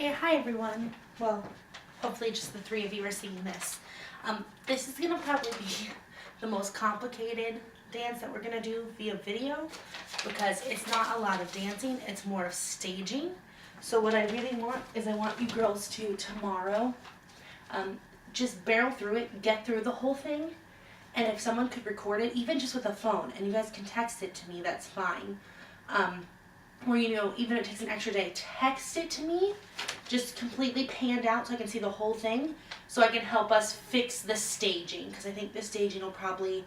Okay, hi everyone. Well, hopefully just the three of you are seeing this. This is gonna probably be the most complicated dance that we're gonna do via video because it's not a lot of dancing, it's more of staging. So what I really want is I want you girls to tomorrow just barrel through it, get through the whole thing, and if someone could record it, even just with a phone, and you guys can text it to me, that's fine. Or, even if it takes an extra day, text it to me, just completely panned out so I can see the whole thing, so I can help us fix the staging, because I think the staging will probably,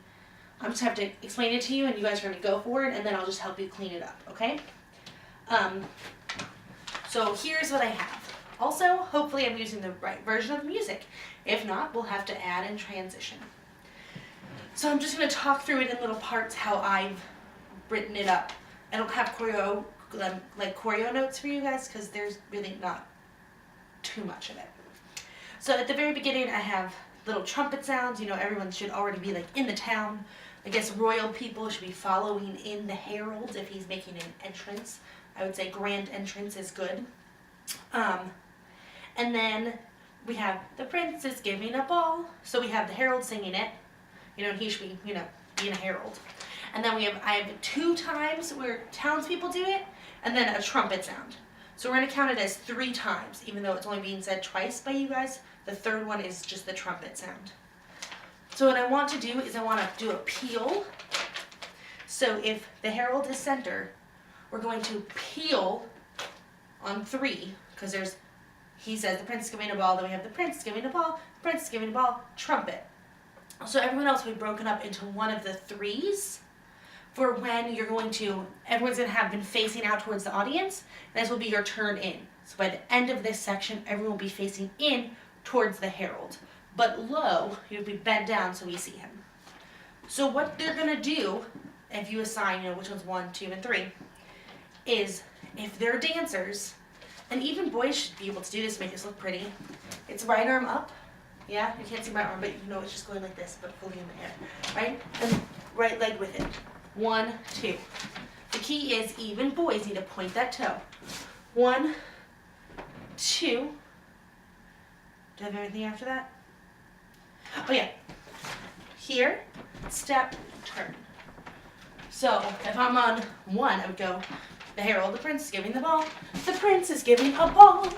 I'm just have to explain it to you, and you guys are going to go for it, and then I'll just help you clean it up, okay? So here's what I have. Also, hopefully I'm using the right version of the music. If not, we'll have to add and transition. So I'm just going to talk through it in little parts how I've written it up. I don't have choreo notes for you guys because there's really not too much of it. So at the very beginning I have little trumpet sounds. Everyone should already be in the town. I guess royal people should be following in the herald if he's making an entrance. I would say grand entrance is good. And then we have the prince is giving a ball. So we have the herald singing it. And he should be, being a herald. And then I have 2 times where townspeople do it, and then a trumpet sound. So we're going to count it as 3 times, even though it's only being said twice by you guys. The 3rd one is just the trumpet sound. So what I want to do is I want to do a peal. So if the herald is center, we're going to peal on 3, because he says the prince is giving a ball, then we have the prince giving a ball, prince is giving a ball, trumpet. So everyone else will be broken up into one of the 3s. For when everyone's going to have been facing out towards the audience, and this will be your turn in. So by the end of this section, everyone will be facing in towards the herald. But low, you'll be bent down so we see him. So what they're going to do, if you assign, which one's 1, 2, and 3, is if they're dancers, and even boys should be able to do this to make this look pretty, it's right arm up. Yeah, you can't see my arm, but it's just going like this, but fully in the air, right? And right leg with it. 1, 2. The key is even boys need to point that toe. 1, 2. Do I have anything after that? Oh yeah. Here, step, turn. So if I'm on 1, I would go, the herald, the prince is giving the ball. The prince is giving a ball.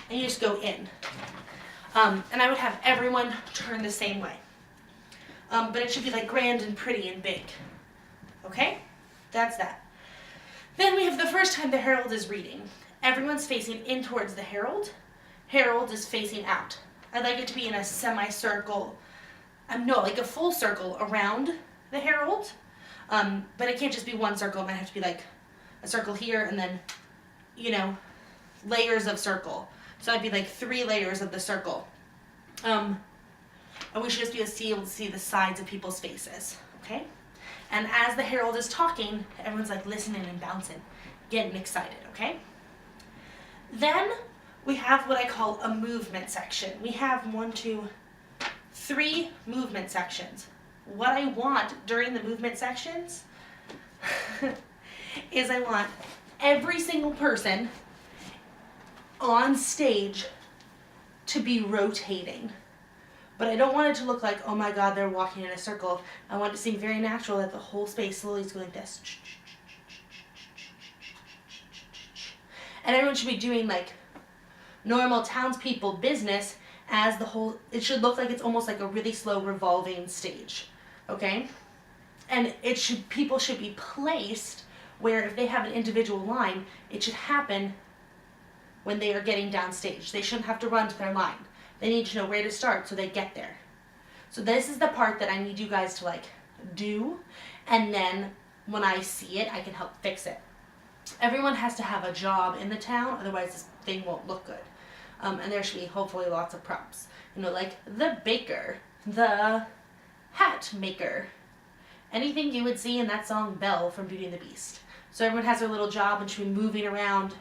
And you just go in. And I would have everyone turn the same way. But it should be grand and pretty and big. Okay? That's that. Then we have the first time the herald is reading. Everyone's facing in towards the herald. Herald is facing out. I'd like it to be in a semicircle. A full circle around the herald. But it can't just be one circle. It might have to be a circle here and then, layers of circle. So it'd be 3 layers of the circle. And we should just be able to see the sides of people's faces. Okay? And as the herald is talking, everyone's listening and bouncing, getting excited, okay? Then we have what I call a movement section. We have 1, 2, 3 movement sections. What I want during the movement sections is I want every single person on stage to be rotating. But I don't want it to look like, oh my god, they're walking in a circle. I want it to seem very natural that the whole space slowly is going like this. And everyone should be doing normal townspeople business as it should look like it's almost like a really slow revolving stage. Okay? And people should be placed where if they have an individual line, it should happen when they are getting downstage. They shouldn't have to run to their line. They need to know where to start so they get there. So this is the part that I need you guys to do, and then when I see it, I can help fix it. Everyone has to have a job in the town, otherwise this thing won't look good. And there should be hopefully lots of props. The baker, the hat maker, anything you would see in that song Belle from Beauty and the Beast. So everyone has their little job and should be moving around,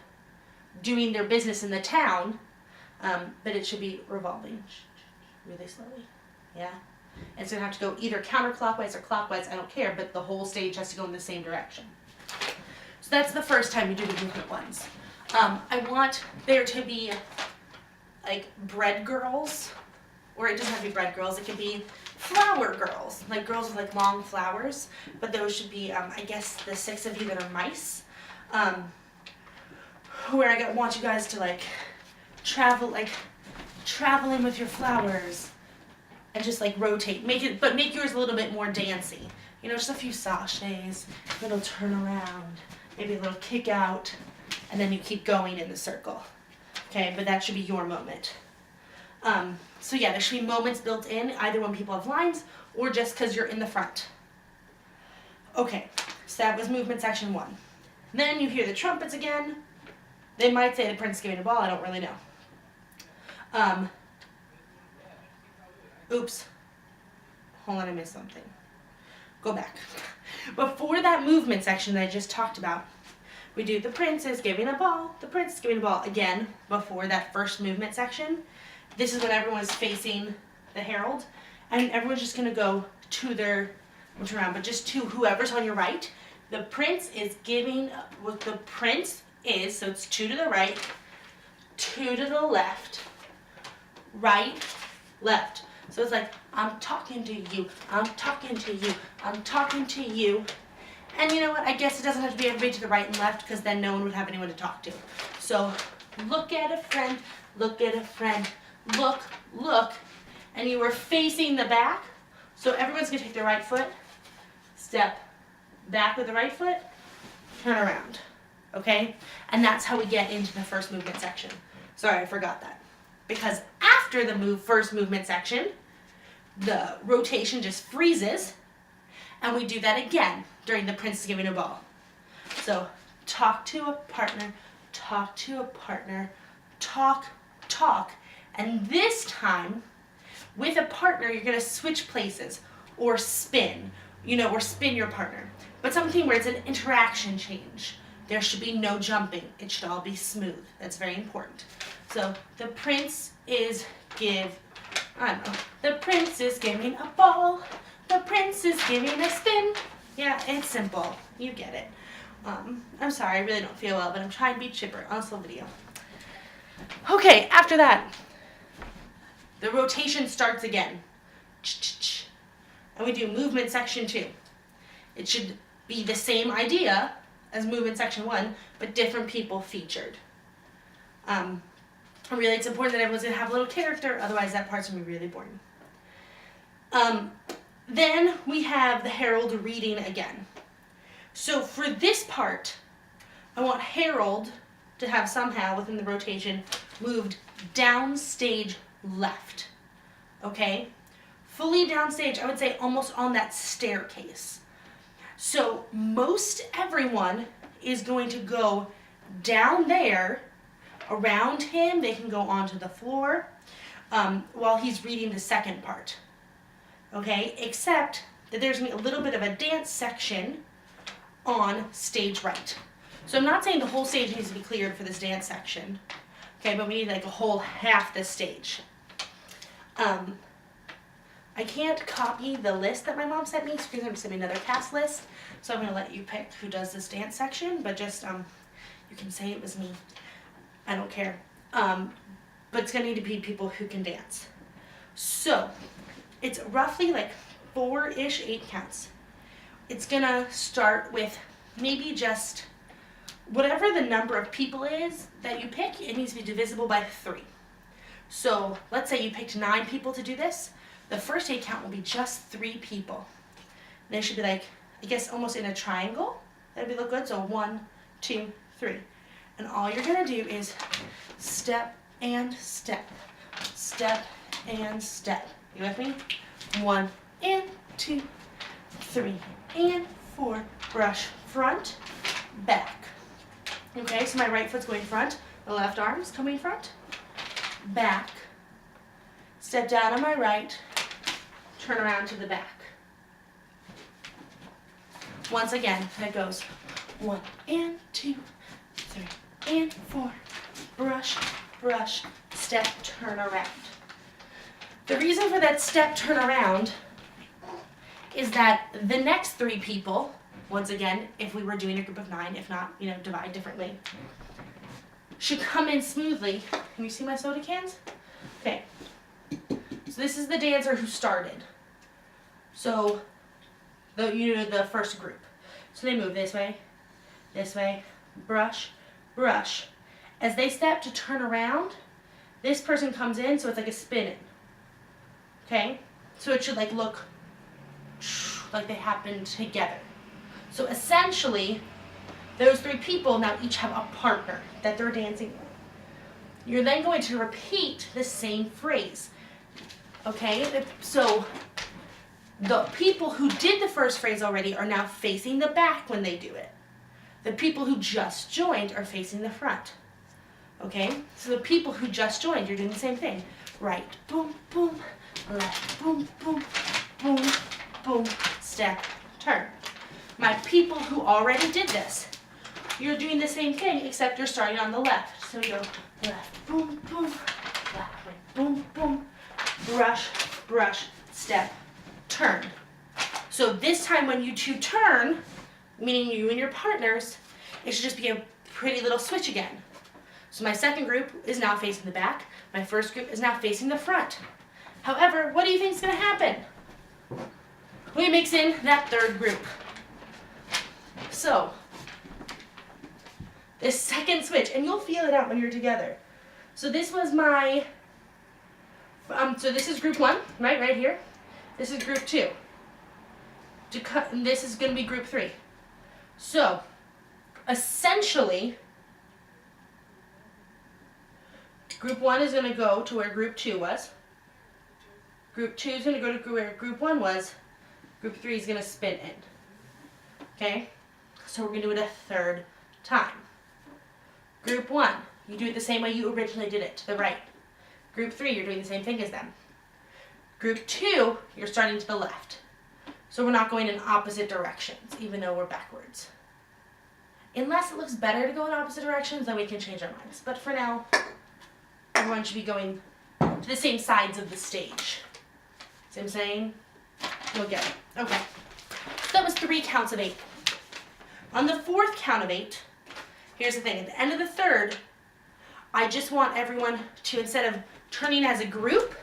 doing their business in the town. But it should be revolving really slowly. Yeah? And it's going to have to go either counterclockwise or clockwise, I don't care, but the whole stage has to go in the same direction. So that's the first time you do the movement ones. I want there to be like bread girls, or it doesn't have to be bread girls, it can be flower girls, like girls with like long flowers, but those should be, I guess, the 6 of you that are mice, where I want you guys to like traveling with your flowers, and just like rotate, but make yours a little bit more dancey, you know, just a few sachets, a little turn around, maybe a little kick out, and then you keep going in the circle, okay, but that should be your moment. So yeah, there should be moments built in, either when people have lines, or just because you're in the front. Okay, so that was movement section 1. Then you hear the trumpets again. They might say the prince is giving a ball, I don't really know. Oops. Hold on, I missed something. Go back. Before that movement section that I just talked about, we do the prince is giving a ball, the prince is giving a ball. Again, before that first movement section, this is when everyone's facing the herald, and everyone's just going to go to their, turn around, but just to whoever's on your right. The prince is giving, what the prince is, so it's 2 to the right, 2 to the left, right, left. So it's like, I'm talking to you, I'm talking to you, I'm talking to you. And you know what, I guess it doesn't have to be everybody to the right and left, because then no one would have anyone to talk to. So look at a friend, look at a friend, look, look, and you are facing the back. So everyone's going to take their right foot, step back with the right foot, turn around, okay? And that's how we get into the first movement section. Sorry, I forgot that. Because after the first movement section, the rotation just freezes, and we do that again during the prince giving a ball. So talk to a partner, talk to a partner, talk, talk. And this time, with a partner, you're going to switch places or spin, or spin your partner. But something where it's an interaction change. There should be no jumping. It should all be smooth. That's very important. So the prince is the prince is giving a ball. The prince is giving a spin. Yeah, it's simple. You get it. I'm sorry, I really don't feel well, but I'm trying to be chipper on this little video. Okay, after that, the rotation starts again. And we do movement section 2. It should be the same idea as movement section 1, but different people featured. Really, it's important that everyone's going to have a little character, otherwise that part's going to be really boring. Then we have the herald reading again. So for this part, I want herald to have somehow, within the rotation, moved downstage left. Okay? Fully downstage, I would say almost on that staircase. So most everyone is going to go down there, around him. They can go onto the floor while he's reading the second part. Okay? Except that there's going to be a little bit of a dance section on stage right. So I'm not saying the whole stage needs to be cleared for this dance section. Okay, but we need like a whole half the stage. I can't copy the list that my mom sent me, so she's going to send me another cast list. So I'm going to let you pick who does this dance section, but just, you can say it was me. I don't care. But it's going to need to be people who can dance. So, it's roughly like 4-ish 8 counts. It's going to start with maybe just whatever the number of people is that you pick, it needs to be divisible by 3. So, let's say you picked 9 people to do this. The first 8 count will be just 3 people. They should be like, I guess almost in a triangle. That'd look good. So 1, 2, 3. And all you're going to do is step and step. Step and step. You with me? 1 and 2, 3 and 4. Brush front, back. Okay, so my right foot's going front. The left arm's coming front, back. Step down on my right. Turn around to the back. Once again, that goes 1 and 2, 3 and 4. Brush, brush, step, turn around. The reason for that step, turn around is that the next 3 people, once again, if we were doing a group of 9, if not, divide differently, should come in smoothly. Can you see my soda cans? Okay. So this is the dancer who started. So the first group. So they move this way, brush, brush. As they step to turn around, this person comes in, so it's like a spin-in. Okay? So it should like look like they happen together. So essentially, those three people now each have a partner that they're dancing with. You're then going to repeat the same phrase. Okay? So the people who did the first phrase already are now facing the back when they do it. The people who just joined are facing the front. Okay? So the people who just joined, you're doing the same thing. Right, boom, boom, left, boom, boom, boom, boom, step, turn. My people who already did this, you're doing the same thing except you're starting on the left. So you go left, boom, boom, left, right, boom, boom, brush, brush, step, turn. So this time when you two turn, meaning you and your partners, it should just be a pretty little switch again. So my second group is now facing the back. My first group is now facing the front. However, what do you think is going to happen? We mix in that third group. So this second switch, and you'll feel it out when you're together. So this was my, so this is group 1, right here. This is group 2. And this is going to be group 3. So essentially, group 1 is going to go to where group 2 was. Group 2 is going to go to where group 1 was. Group 3 is going to spin in. Okay? So we're going to do it a third time. Group 1, you do it the same way you originally did it, to the right. Group 3, you're doing the same thing as them. Group 2, you're starting to the left. So we're not going in opposite directions, even though we're backwards. Unless it looks better to go in opposite directions, then we can change our minds. But for now, everyone should be going to the same sides of the stage. See what I'm saying? You'll get it. Okay. So that was 3 counts of 8. On the 4th count of 8, here's the thing. At the end of the 3rd, I just want everyone to, instead of turning as a group,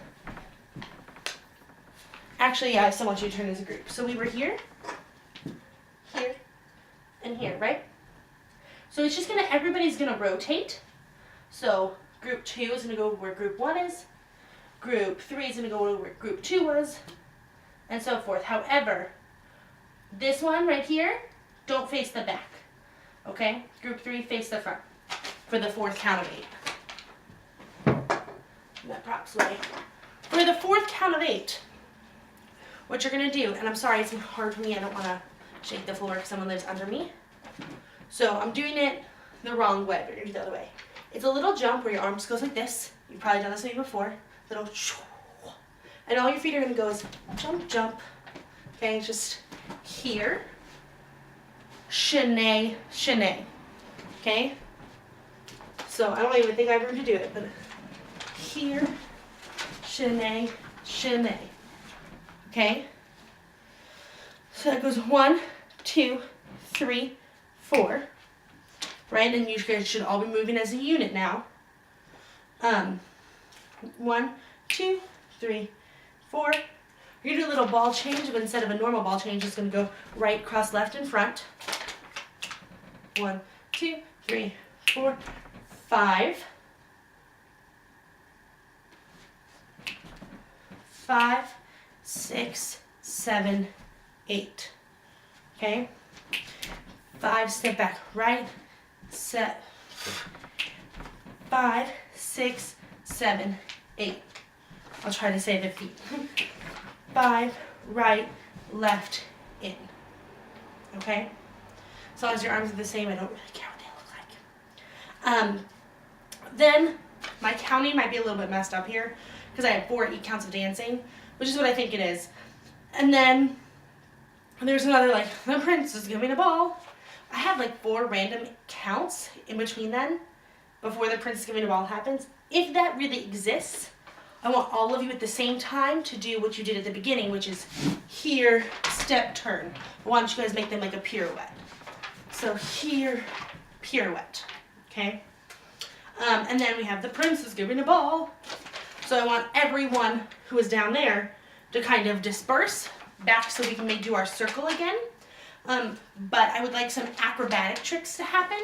actually, yeah, I still want you to turn as a group. So we were here, here, and here, right? So it's just gonna, everybody's gonna rotate. So group 2 is gonna go where group 1 is. Group 3 is gonna go where group 2 was, and so forth. However, this one right here, don't face the back. Okay? Group 3, face the front for the 4th count of 8. That props way. For the 4th count of 8, what you're going to do, and I'm sorry, it's hard for me, I don't want to shake the floor because someone lives under me. So I'm doing it the wrong way, but you're going to do it the other way. It's a little jump where your arm just goes like this. You've probably done this maybe before. Little, and all your feet are going to go is jump, jump. Okay, it's just here. Shinay, shinay. Okay? So I don't even think I have room to do it, but here, shinay, shinay. Okay? So that goes 1, 2, 3, 4. Right? And you guys should all be moving as a unit now. 1, 2, 3, 4. You're going to do a little ball change, but instead of a normal ball change, it's going to go right, cross, left, and front. 1, 2, 3, 4, 5. 5, 6, 7, 8. Okay? 5, step back, right, set. 5, 6, 7, 8. I'll try to say the feet. 5, right, left, in. Okay? As long as your arms are the same, I don't really care what they look like. Then my counting might be a little bit messed up here because I have 4 8 counts of dancing, which is what I think it is. And then there's another, like, the prince is giving a ball. I have like 4 random counts in between then, before the prince is giving a ball happens. If that really exists, I want all of you at the same time to do what you did at the beginning, which is here, step, turn. Why don't you guys make them like a pirouette? So here, pirouette, okay? And then we have the princess giving a ball. So I want everyone who is down there to kind of disperse back so we can do our circle again. But I would like some acrobatic tricks to happen.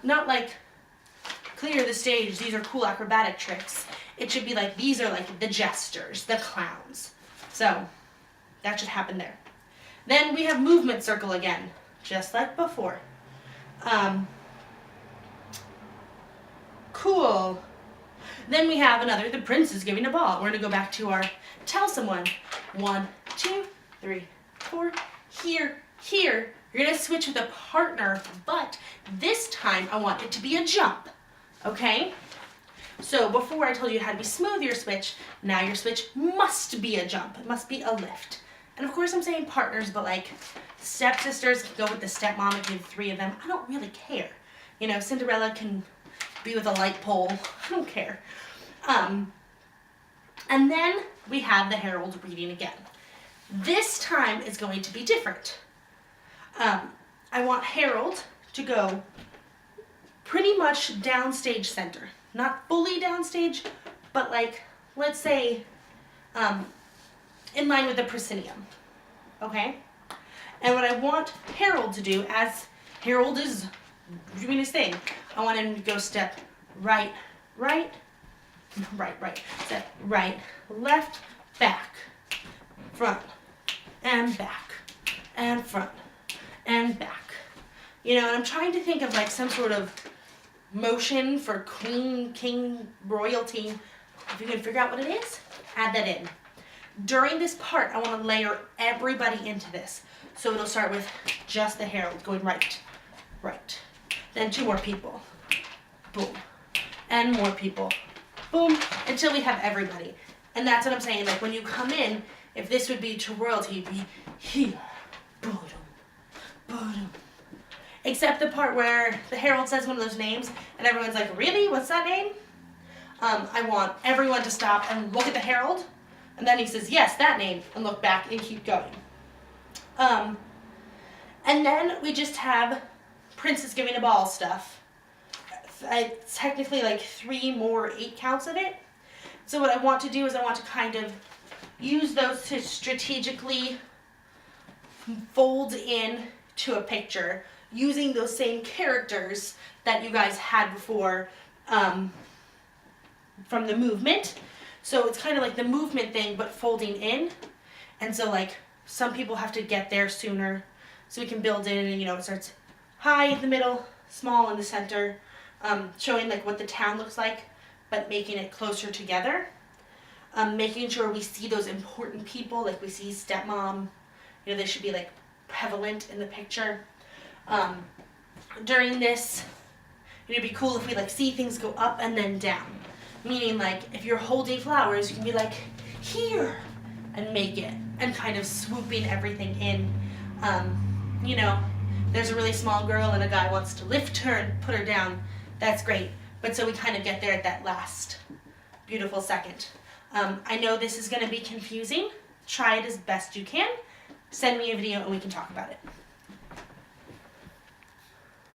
Not like clear the stage, these are cool acrobatic tricks. It should be like, these are like the jesters, the clowns. So that should happen there. Then we have movement circle again, just like before. Cool. Then we have another, the prince is giving a ball. We're gonna go back to our tell someone. 1, 2, 3, 4, here, here. You're gonna switch with a partner, but this time I want it to be a jump, okay? So before I told you how to be smooth your switch, now your switch must be a jump. It must be a lift. And of course I'm saying partners, but like stepsisters can go with the stepmom and do 3 of them. I don't really care. You know, Cinderella can be with a light pole. I don't care. And then we have the herald reading again. This time is going to be different. I want Harold to go pretty much downstage center. Not fully downstage, but like, let's say, in line with the proscenium, okay? And what I want Harold to do, as Harold is doing his thing, I want him to go step right, right, right, step right, left, back, front, and back, and front, and back. You know, and I'm trying to think of like some sort of motion for queen, king, royalty. If you can figure out what it is, add that in. During this part, I want to layer everybody into this. So it'll start with just the herald going right, right. Then 2 more people, boom. And more people, boom, until we have everybody. And that's what I'm saying, like when you come in, if this would be to royalty, it'd be here, boom, boom. Except the part where the herald says one of those names, and everyone's like, really, what's that name? I want everyone to stop and look at the herald, and then he says, yes, that name, and look back and keep going. And then we just have princess giving a ball stuff. It's technically like 3 more 8 counts of it. So what I want to do is I want to kind of use those to strategically fold in to a picture using those same characters that you guys had before from the movement. So it's kind of like the movement thing, but folding in. And so like some people have to get there sooner, so we can build in, and you know, it starts high in the middle, small in the center, showing like what the town looks like, but making it closer together. Making sure we see those important people, like we see stepmom, you know, they should be like prevalent in the picture. During this, it'd be cool if we like see things go up and then down. Meaning like if you're holding flowers, you can be like, here, and make it, and kind of swooping everything in. You know, there's a really small girl and a guy wants to lift her and put her down. That's great. But so we kind of get there at that last beautiful second. I know this is going to be confusing. Try it as best you can. Send me a video and we can talk about it.